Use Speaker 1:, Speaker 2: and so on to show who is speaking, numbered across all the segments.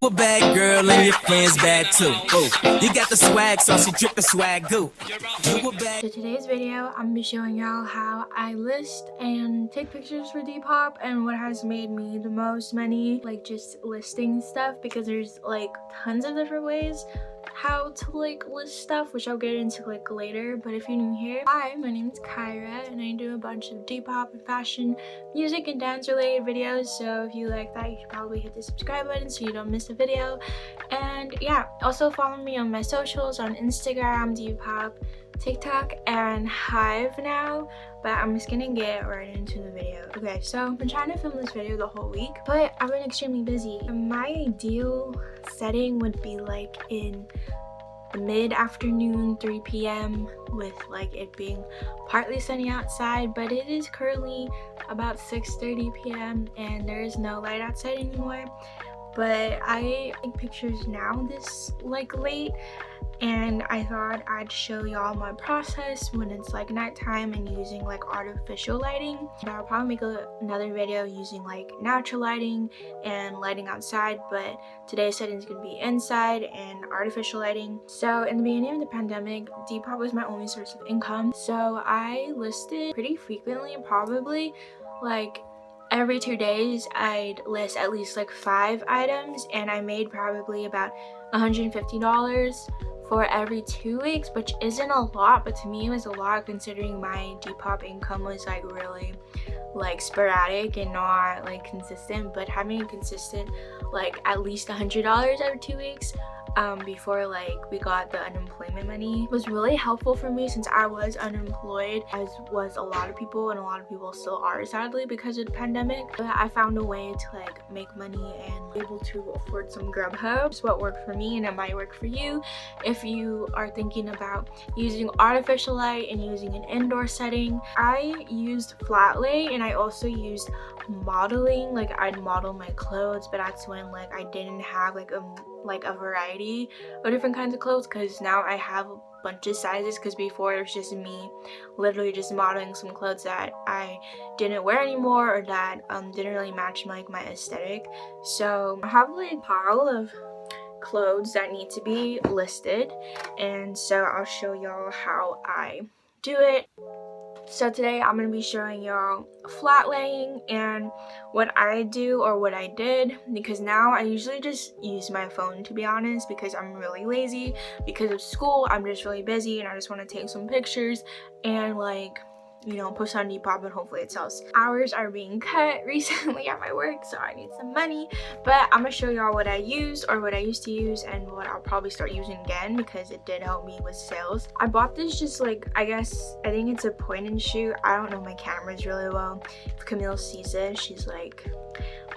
Speaker 1: A bad girl and your friends bad too. Ooh, you got the swag, so she drip the swag goo. You a bad.
Speaker 2: So today's video, I'm gonna be showing y'all how I list and take pictures for Depop and what has made me the most money, like just listing stuff, because there's like tons of different ways how to like list stuff, which I'll get into like later. But if you're new here, hi, my name is Kyra and I do a bunch of Depop and fashion, music and dance related videos. So if you like that, you should probably hit the subscribe button so you don't miss a video. And yeah, also follow me on my socials on Instagram, Depop, TikTok, and Hive now. But I'm just gonna get right into the video. Okay, so I've been trying to film this video the whole week, but I've been extremely busy. My ideal setting would be like in the mid-afternoon, 3 p.m. with like it being partly sunny outside, but it is currently about 6:30 p.m. and there is no light outside anymore. But I take pictures now this like late, and I thought I'd show y'all my process when it's like nighttime and using like artificial lighting. But I'll probably make another video using like natural lighting and lighting outside, but today's setting is gonna be inside and artificial lighting. So in the beginning of the pandemic, Depop was my only source of income, so I listed pretty frequently, probably like every 2 days I'd list at least like 5 items, and I made probably about $150 for every 2 weeks, which isn't a lot, but to me it was a lot considering my Depop income was like really like sporadic and not like consistent. But having a consistent like at least $100 every 2 weeks before like we got the unemployment money was really helpful for me, since I was unemployed, as was a lot of people, and a lot of people still are sadly because of the pandemic. But I found a way to like make money and be able to afford some Grubhub. It's what worked for me, and it might work for you if you are thinking about using artificial light and using an indoor setting. I used flat lay, and I also used modeling. Like I'd model my clothes, but that's when like I didn't have like a variety of different kinds of clothes, because now I have a bunch of sizes, because before it was just me literally just modeling some clothes that I didn't wear anymore or that didn't really match like my aesthetic. So I have like a pile of clothes that need to be listed, and so I'll show y'all how I do it. So today I'm going to be showing y'all flat laying and what I do, or what I did, because now I usually just use my phone, to be honest, because I'm really lazy. Because of school, I'm just really busy and I just want to take some pictures and like, you know, post on Depop and hopefully it sells. Hours are being cut recently at my work, so I need some money. But I'm gonna show y'all what I use, or what I used to use, and what I'll probably start using again because it did help me with sales. I bought this just like, I think it's a point and shoot. I don't know my cameras really well. If Camille sees this, she's like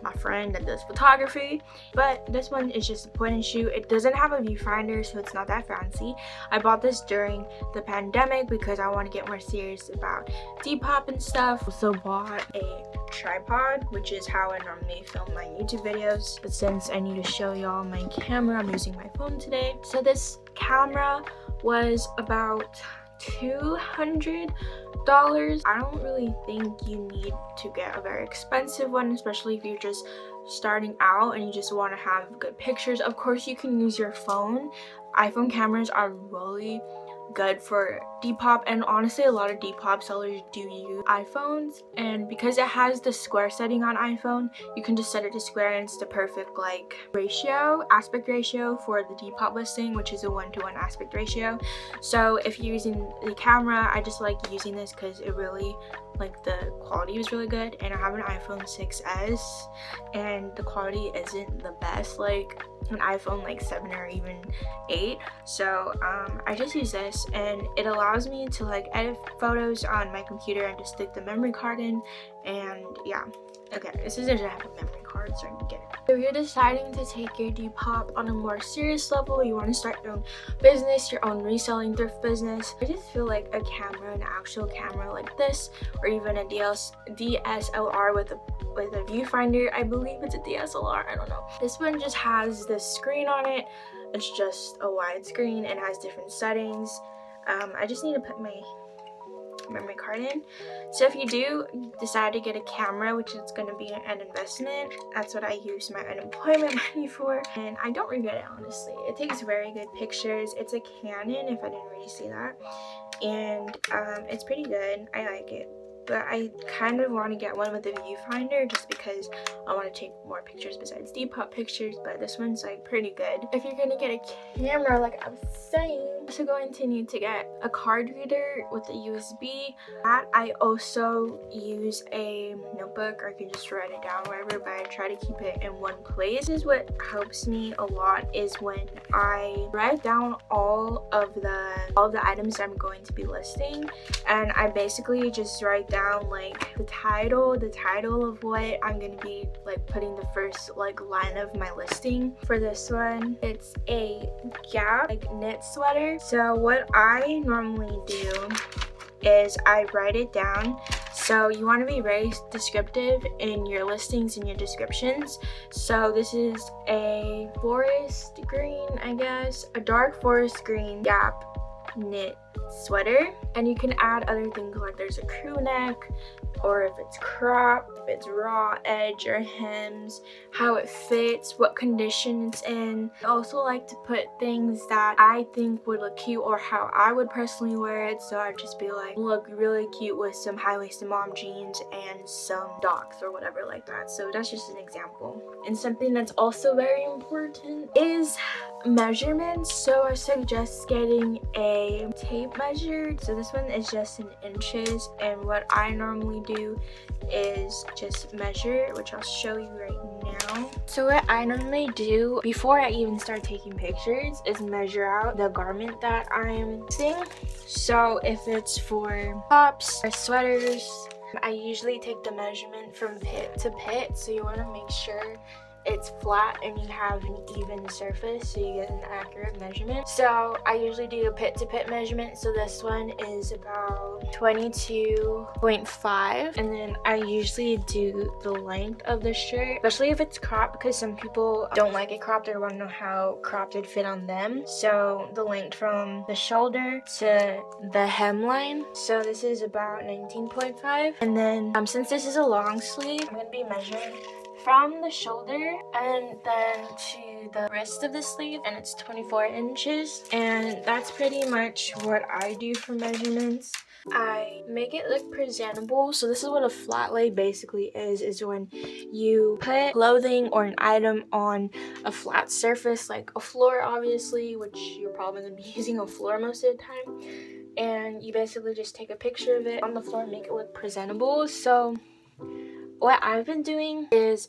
Speaker 2: my friend that does photography, but this one is just a point and shoot. It doesn't have a viewfinder, so it's not that fancy. I bought this during the pandemic because I want to get more serious about Depop and stuff. Also bought a tripod, which is how I normally film my YouTube videos, but since I need to show y'all my camera, I'm using my phone today. So this camera was about $200. I don't really think you need to get a very expensive one, especially if you're just starting out and you just want to have good pictures. Of course, you can use your phone. iPhone cameras are really good for Depop, and honestly a lot of Depop sellers do use iPhones, and because it has the square setting on iPhone, you can just set it to square and it's the perfect like aspect ratio for the Depop listing, which is a 1:1 aspect ratio. So if you're using the camera, I just like using this because it really like the quality was really good, and I have an iPhone 6s and the quality isn't the best like an iPhone like 7 or even 8. So I just use this, and it allows me to like edit photos on my computer and just stick the memory card in. And yeah, okay, this doesn't have a memory card, so I can get it. So if you're deciding to take your Depop on a more serious level, you want to start your own business, your own reselling thrift business, I just feel like a camera, an actual camera like this, or even a DSLR with a viewfinder. I believe it's a DSLR, I don't know. This one just has this screen on it. It's just a wide screen and has different settings. I just need to put my memory card in. So if you do decide to get a camera, which is going to be an investment, that's what I use my unemployment money for, and I don't regret it, honestly. It takes very good pictures. It's a Canon, if I didn't already say that, and it's pretty good. I like it. But I kind of want to get one with a viewfinder just because I want to take more pictures besides Depop pictures, but this one's like pretty good. If you're gonna get a camera, like I was saying, you're going to need to get a card reader with a USB. That I also use a notebook, or I can just write it down wherever, but I try to keep it in one place. This is what helps me a lot, is when I write down all of the items I'm going to be listing, and I basically just write down like the title of what I'm gonna be like putting the first like line of my listing. For this one, it's a Gap like knit sweater. So what I normally do is I write it down. So you want to be very descriptive in your listings and your descriptions. So this is a forest green, I guess, a dark forest green Gap knit sweater, and you can add other things like there's a crew neck, or if it's cropped, if it's raw edge or hems, how it fits, what condition it's in. I also like to put things that I think would look cute or how I would personally wear it. So I'd just be like, look really cute with some high-waisted mom jeans and some docs or whatever like that. So that's just an example. And something that's also very important is measurements. So I suggest getting a tape measure. So this one is just in inches, and what I normally do is just measure, which I'll show you right now. So what I normally do before I even start taking pictures is measure out the garment that I'm using. So if it's for tops or sweaters, I usually take the measurement from pit to pit. So you want to make sure it's flat and you have an even surface so you get an accurate measurement. So I usually do a pit to pit measurement. So this one is about 22.5, and then I usually do the length of the shirt, especially if it's cropped, because some people don't like it cropped or want to know how cropped it fit on them. So the length from the shoulder to the hemline. So this is about 19.5, and then since this is a long sleeve, I'm gonna be measuring from the shoulder and then to the wrist of the sleeve, and it's 24 inches. And that's pretty much what I do for measurements. I make it look presentable. So this is what a flat lay basically is when you put clothing or an item on a flat surface, like a floor obviously, which you're probably going to be using a floor most of the time, and you basically just take a picture of it on the floor and make it look presentable. So what I've been doing is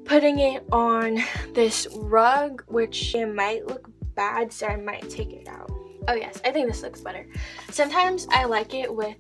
Speaker 2: putting it on this rug, which it might look bad, so I might take it out. Oh yes, I think this looks better. Sometimes I like it with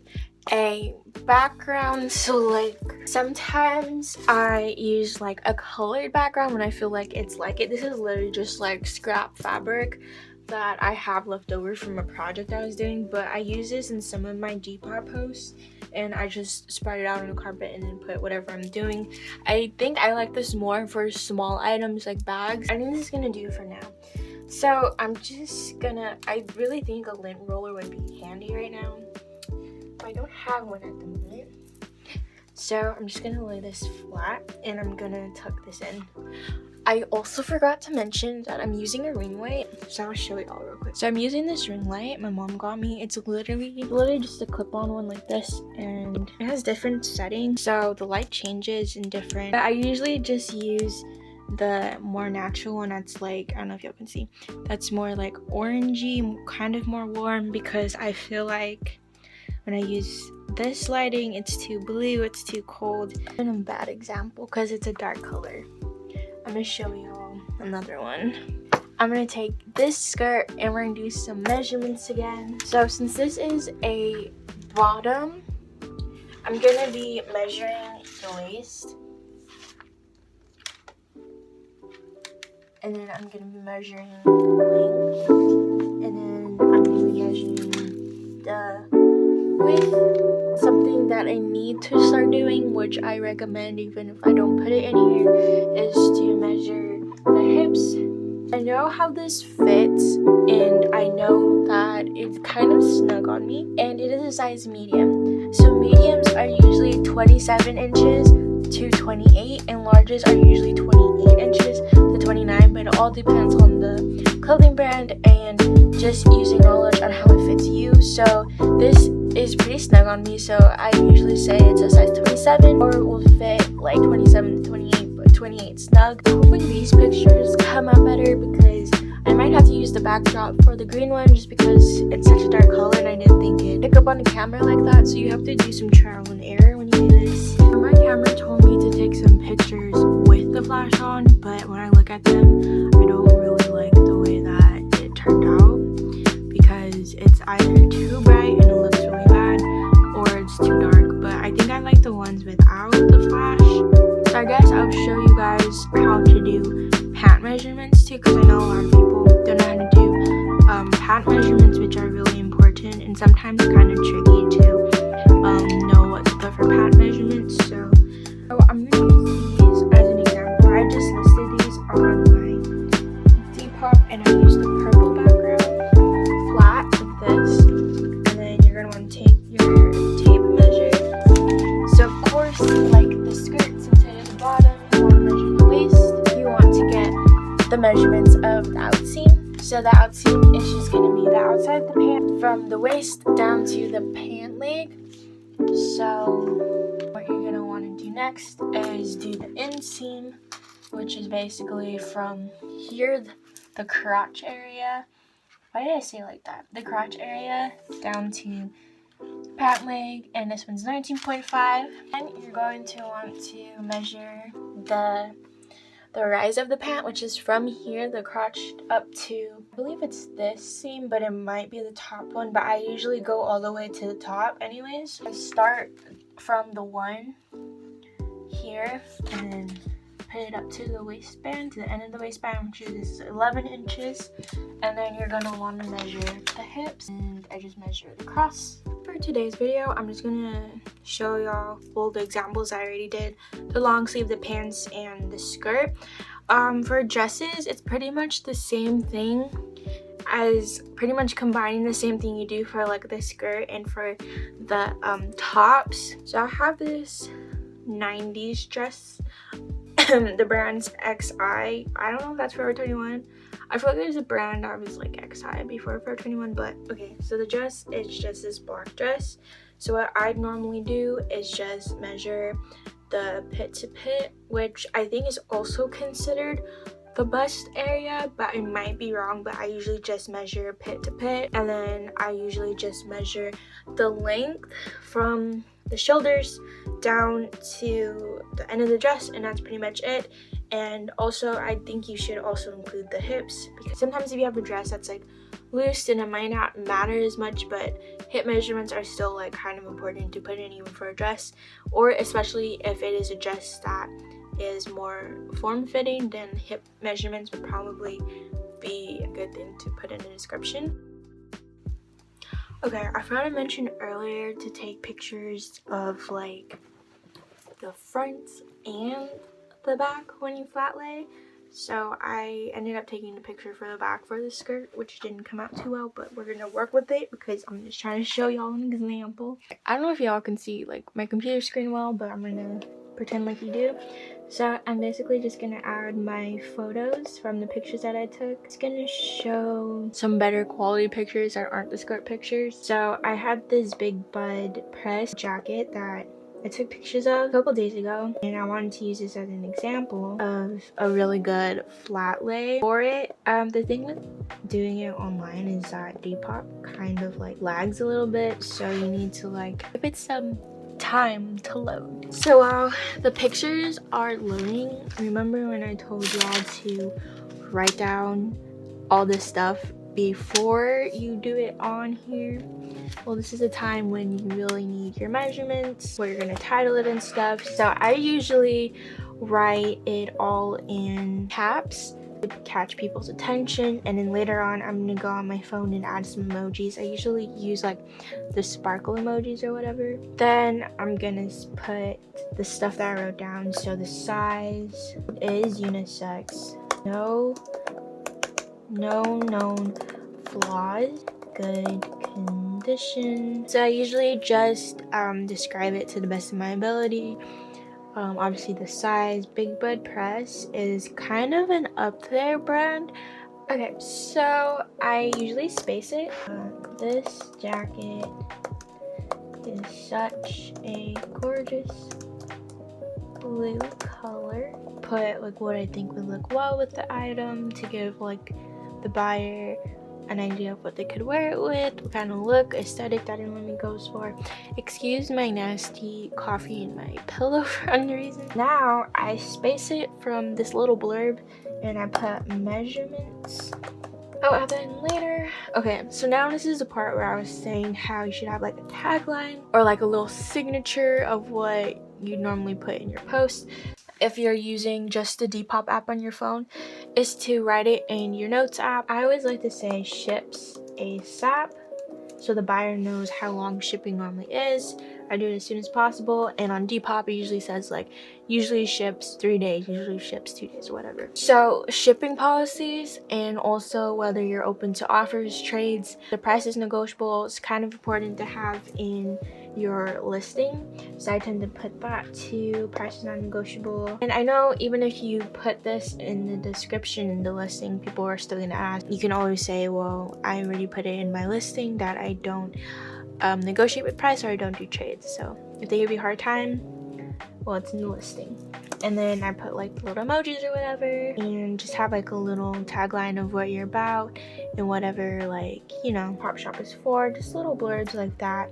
Speaker 2: a background, so like sometimes I use like a colored background when I feel like it's like it. This is literally just like scrap fabric that I have left over from a project I was doing, but I use this in some of my Depop posts, and I just spread it out on the carpet and then put whatever I'm doing. I think I like this more for small items like bags. I think this is gonna do for now. So I'm just gonna, I really think a lint roller would be handy right now, but I don't have one at the moment. So I'm just gonna lay this flat and I'm gonna tuck this in. I also forgot to mention that I'm using a ring light, so I'll show you all real quick. So I'm using this ring light my mom got me. It's literally just a clip-on one like this, and it has different settings, so the light changes in different. But I usually just use the more natural one that's like, I don't know if y'all can see, that's more like orangey, kind of more warm, because I feel like when I use this lighting, it's too blue, it's too cold. And a bad example because it's a dark color. I'm gonna show you all another one. I'm gonna take this skirt and we're gonna do some measurements again. So since this is a bottom, I'm gonna be measuring the waist, and then I'm gonna be measuring the length, and then I'm gonna be measuring the width. Something that I need to start doing, which I recommend even if I don't put it in here, is to measure the hips. I know how this fits, and I know that it's kind of snug on me, and it is a size medium. So mediums are usually 27 inches to 28, and larges are usually 28 inches to 29, but it all depends on the clothing brand and just using knowledge on how it fits you. So this is pretty snug on me, so I usually say it's a size 27, or it will fit like 27 to 28, but 28 snug. Hopefully these pictures come out better, because I might have to use the backdrop for the green one just because it's such a dark color and I didn't think it'd pick up on the camera like that, so you have to do some trial and error when you do this. My camera told me to take some pictures with the flash on, but when I look at them, I don't really like the way that it turned out, because it's either too bright and it looks really bad, or it's too dark. But I think I like the ones without the flash. So I guess I'll show you guys how to do pant measurements too, because I know a lot of people don't know how to do pant measurements, which are really important and sometimes kind of tricky to know what to put for pant measurements. So I'm going to use these as an example. I just listed these on my Depop, and I used the purple background, flat like this, and then you're going to want to take your tape measure. So of course, like the skirt, since it is the bottom, you want to measure the waist. You want to get the measurements of the outseam. So the outseam is just going to be the outside of the pant from the waist down to the pant leg. So what you're going to want to do next is do the inseam, which is basically from here, the crotch area. Why did I say it like that? The crotch area down to pant leg, and this one's 19.5. And you're going to want to measure the rise of the pant, which is from here, the crotch, up to, I believe it's this seam, but it might be the top one, but I usually go all the way to the top anyways. I start from the one here and then put it up to the waistband, to the end of the waistband, which is 11 inches, and then you're gonna want to measure the hips, and I just measure the cross. For today's video, I'm just gonna show y'all all the examples I already did: the long sleeve, the pants, and the skirt. For dresses, it's pretty much the same thing, as pretty much combining the same thing you do for like the skirt and for the tops. So I have this 90s dress. The brand's XI. I don't know if that's Forever 21. I feel like there's a brand that was like XI before Forever 21, but okay. So the dress is just this black dress. So what I'd normally do is just measure the pit to pit, which I think is also considered the bust area, but I might be wrong. But I usually just measure pit to pit, and then I usually just measure the length from the shoulders down to the end of the dress, and that's pretty much it. And also I think you should also include the hips, because sometimes if you have a dress that's like loose, then it might not matter as much, but hip measurements are still like kind of important to put in even for a dress, or especially if it is a dress that is more form-fitting, then hip measurements would probably be a good thing to put in the description. Okay, I forgot to mention earlier to take pictures of like the front and the back when you flat lay. So I ended up taking a picture for the back for the skirt, which didn't come out too well, but we're gonna work with it because I'm just trying to show y'all an example. I don't know if y'all can see like my computer screen well, but I'm gonna pretend like you do. So I'm basically just gonna add my photos from the pictures that I took. It's gonna show some better quality pictures that aren't the skirt pictures. So I had this big bud press jacket that I took pictures of a couple days ago, and I wanted to use this as an example of a really good flat lay for it. The thing with doing it online is that Depop kind of like lags a little bit, so you need to like give it some time to load. So while the pictures are loading, remember when I told y'all to write down all this stuff before you do it on here? Well, this is a time when you really need your measurements, where you're gonna title it and stuff. So I usually write it all in caps to catch people's attention, and then later on I'm gonna go on my phone and add some emojis. I usually use like the sparkle emojis or whatever. Then I'm gonna put the stuff that I wrote down. So the size is unisex, no known flaws, good condition. So I usually just describe it to the best of my ability. Obviously the size. Big Bud Press is kind of an up there brand. Okay, so I usually space it. This jacket is such a gorgeous blue color. Put like what I think would look well with the item to give like the buyer an idea of what they could wear it with, what kind of look, aesthetic that anyone goes for. Excuse my nasty coffee in my pillow for any reason. Now I space it from this little blurb and I put measurements. I'll add that in later. Okay, so now this is the part where I was saying how you should have like a tagline or like a little signature of what you normally put in your post. If you're using just the Depop app on your phone, is to write it in your notes app. I always like to say ships ASAP, so the buyer knows how long shipping normally is. I do it as soon as possible, and on Depop it usually says like usually ships 3 days, usually ships 2 days, or whatever. So shipping policies, and also whether you're open to offers, trades, the price is negotiable. It's kind of important to have in your listing, so I tend to put that too. Price is not negotiable. And I know even if you put this in the description in the listing, people are still gonna ask. You can always say, well, I already put it in my listing that I don't negotiate with price or I don't do trades. So if they give you a hard time, well, it's in the listing. And then I put like little emojis or whatever, and just have like a little tagline of what you're about and whatever, like, you know, Pop Shop is for, just little blurbs like that.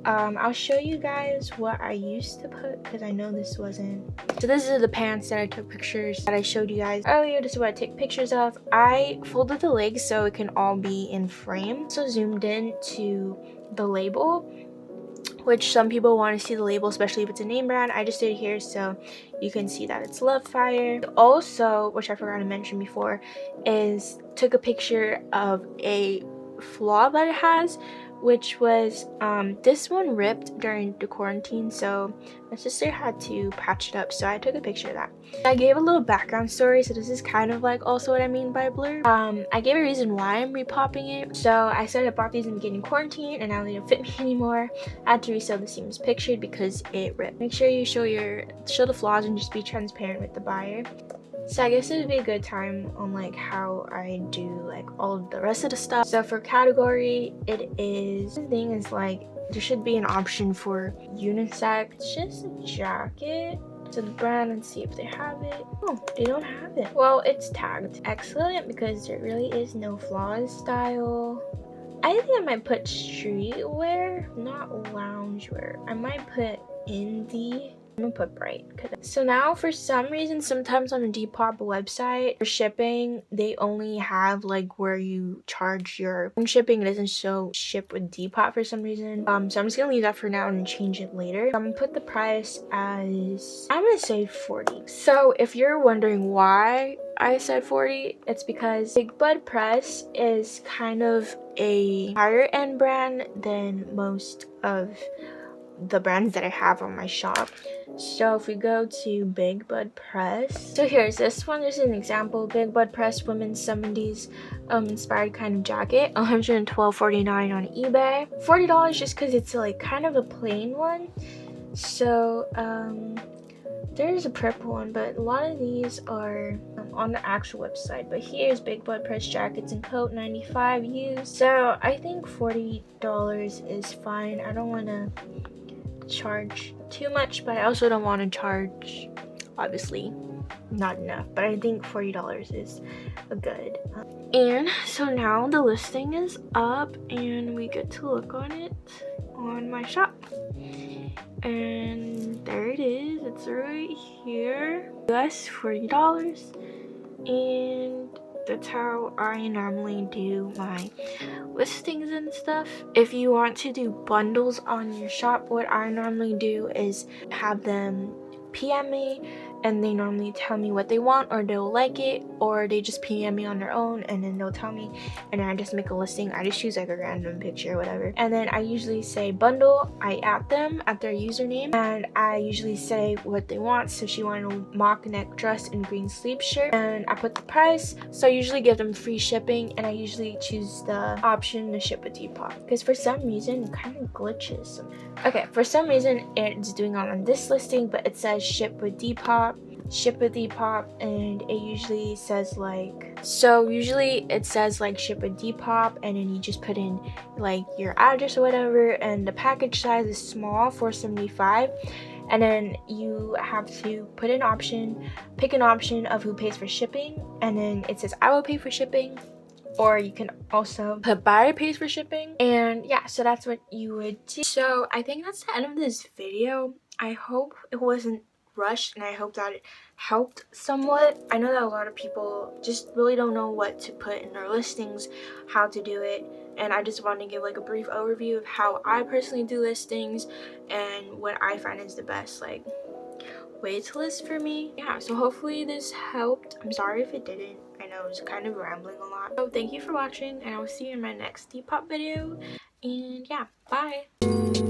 Speaker 2: I'll show you guys what I used to put because I know this wasn't. So this is the pants that I took pictures that I showed you guys earlier. This is what I take pictures of. I folded the legs so it can all be in frame. So zoomed in to the label, which some people want to see the label, especially if it's a name brand. I just did it here so you can see that it's Love Fire. Also, which I forgot to mention before, is took a picture of a flaw that it has, which was this one ripped during the quarantine, so my sister had to patch it up, so I took a picture of that. I gave a little background story, so this is kind of like also what I mean by blur. I gave a reason why I'm repopping it. So I said I bought these in the beginning of quarantine and now they don't fit me anymore. I had to resell the seams pictured because it ripped. Make sure you show the flaws and just be transparent with the buyer. So I guess it would be a good time on like how I do like all of the rest of the stuff. So for category, it is, the thing is like there should be an option for unisex. It's just a jacket. So the brand, let's see if they have it. Oh, they don't have it. Well, it's tagged. Excellent, because there really is no flaws. Style, I think I might put streetwear, not loungewear. I might put indie. I'm gonna put bright. So now for some reason, sometimes on the Depop website for shipping, they only have like where you charge your own shipping. It doesn't show ship with Depop for some reason. So I'm just gonna leave that for now and change it later. I'm gonna put the price as, I'm gonna say 40. So if you're wondering why I said 40, it's because Big Bud Press is kind of a higher end brand than most of the brands that I have on my shop. So if we go to Big Bud Press, so here's this one. This is an example. Big Bud Press women's 70s inspired kind of jacket, $112.49 on eBay, $40 just because it's like kind of a plain one. So there's a purple one, but a lot of these are on the actual website. But here's Big Bud Press jackets and coat, 95 used. So I think $40 is fine. I don't want to charge too much, but I also don't want to charge, obviously, not enough. But I think $40 is a good. And so now the listing is up and we get to look on it on my shop. And there it is. It's right here. US $40. And that's how I normally do my listings and stuff. If you want to do bundles on your shop, what I normally do is have them PM me and they normally tell me what they want, or they'll like it, or they just PM me on their own and then they'll tell me, and then I just make a listing. I just choose like a random picture or whatever, and then I usually say bundle. I add them at their username, and I usually say what they want. So she wanted a mock neck dress and green sleeve shirt, and I put the price. So I usually give them free shipping, and I usually choose the option to ship with Depop, because for some reason it kind of glitches. Okay, for some reason it's doing on this listing, but it says ship with Depop, and it usually says like, so usually it says like ship with Depop, and then you just put in like your address or whatever, and the package size is small, 475, and then you have to put an option, pick an option of who pays for shipping, and then it says I will pay for shipping, or you can also put buyer pays for shipping. And yeah, so that's what you would do. So I think that's the end of this video. I hope it wasn't rushed, and I hope that it helped somewhat. I know that a lot of people just really don't know what to put in their listings, how to do it, and I just want to give like a brief overview of how I personally do listings and what I find is the best like way to list for me. Yeah, so hopefully this helped. I'm sorry if it didn't. I know I was kind of rambling a lot. So thank you for watching, and I will see you in my next Depop video. And yeah, bye.